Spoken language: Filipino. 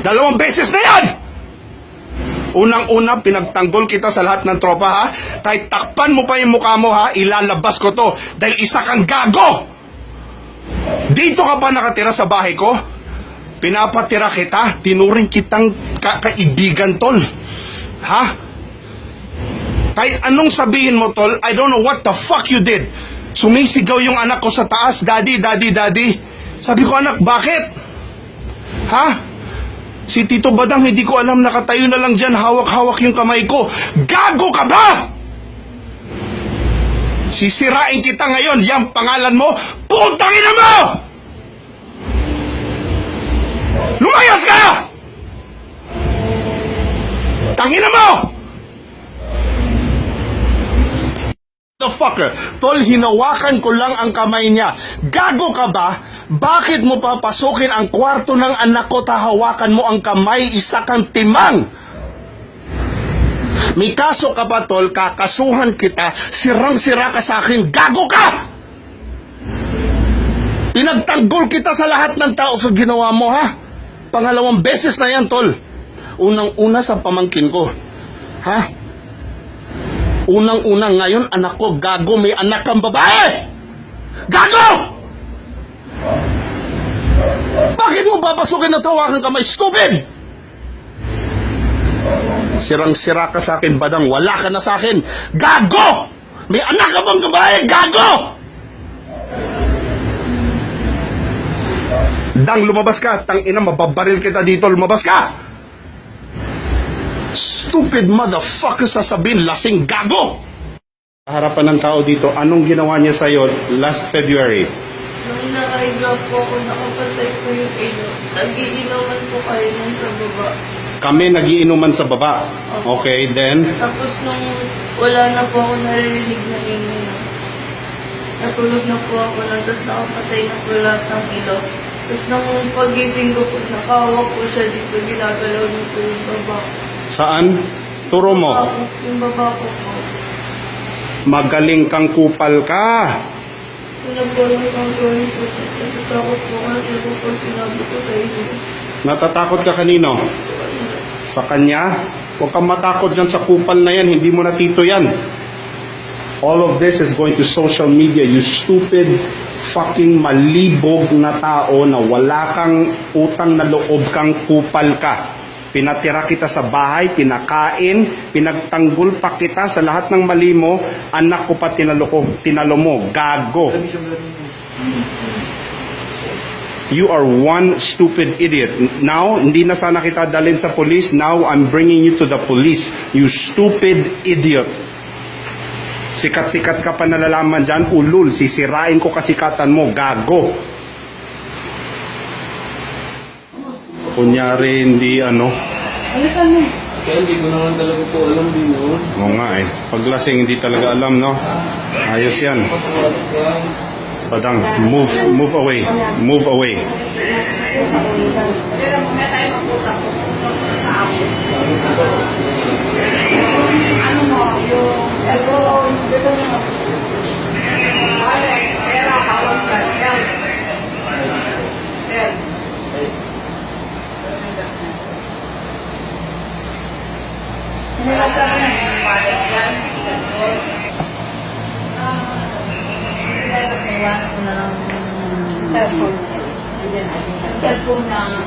2 beses na yan! Unang-una, pinagtanggol kita sa lahat ng tropa, ha? Kahit takpan mo pa yung mukha mo, ha? Ilalabas ko to. Dahil isa kang gago! Dito ka ba nakatira sa bahay ko? Pinapatira kita. Tinuring kitang kaibigan, tol. Ha? Kahit anong sabihin mo, tol, I don't know what the fuck you did. Sumisigaw yung anak ko sa taas, daddy, daddy, daddy. Sabi ko, anak, bakit? Ha? Si Tito Badang, hindi ko alam, nakatayo na lang dyan, hawak-hawak yung kamay ko. Gago ka ba? Sisirain kita ngayon, yung pangalan mo, putang ina mo! Lumayas ka! Tangina mo! The fucker, tol, hinawakan ko lang ang kamay niya. Gago ka ba? Bakit mo papasukin ang kwarto ng anak ko, tahawakan mo ang kamay, isa kang timang? May kaso ka ba, tol? Kakasuhan kita, sirang-sira ka sa akin, gago ka! Pinagtanggol kita sa lahat ng tao sa ginawa mo, ha? 2 beses na yan, tol. Unang-una sa pamangkin ko, ha? Unang-una ngayon, anak ko, gago, may anak kang babae! Gago! Bakit mo papasukin at hawakan kamay? Stupid! Sirang-sira ka sa akin, Badang. Wala ka na sa akin. Gago! May anak ka bang babae? Gago! Dang, lumabas ka. Tangina, mababaril kita dito. Lumabas ka! Stupid motherfucker, sasabihin, lasing gago! Harapan ng tao dito, anong ginawa niya sa'yo last February? Nung nakaigla po ako, nakapatay ko yung ilo. Nagiinuman po kayo nun sa baba. Kami nagiinuman sa baba. Okay, then? Tapos nung wala na po ako naririnig na ingay. Natulog na po ako nun, tapos nakapatay na po lahat ng ilo. Tapos nung pagising ko po, nakahawak po siya dito, ginagalaw niyo po yung baba. Saan? Turo mo. Yung baba ko po. Magaling kang kupal ka. Wala po lang ang gawin po. Natatakot po kasi po po sinabi ko sa inyo. Natatakot ka kanino? Sa kanya? Huwag kang matakot dyan sa kupal na yan. Hindi mo natito yan. All of this is going to social media. You stupid, fucking malibog na tao na wala kang utang na loob, kang kupal ka. Pinatira kita sa bahay, pinakain, pinagtanggol pa kita sa lahat ng mali mo, anak ko pa tinalo mo, gago. You are one stupid idiot. Now, hindi na sana kita dalhin sa police, now I'm bringing you to the police. You stupid idiot. Sikat-sikat ka pa nalalaman dyan, ulul, sisirain ko kasikatan mo, gago. Kunyari, hindi ano. Kaya hindi ko naman talaga po alam din yun. Oo nga eh. Paglasing hindi talaga alam, no? Ayos yan. Padang, move away. Move away. Ano mo, yung cellphone, pera, hawak ka, wala sa akin yung wallet yan, cellphone. Pero naiwanan ko na lang cellphone. Cellphone na ano?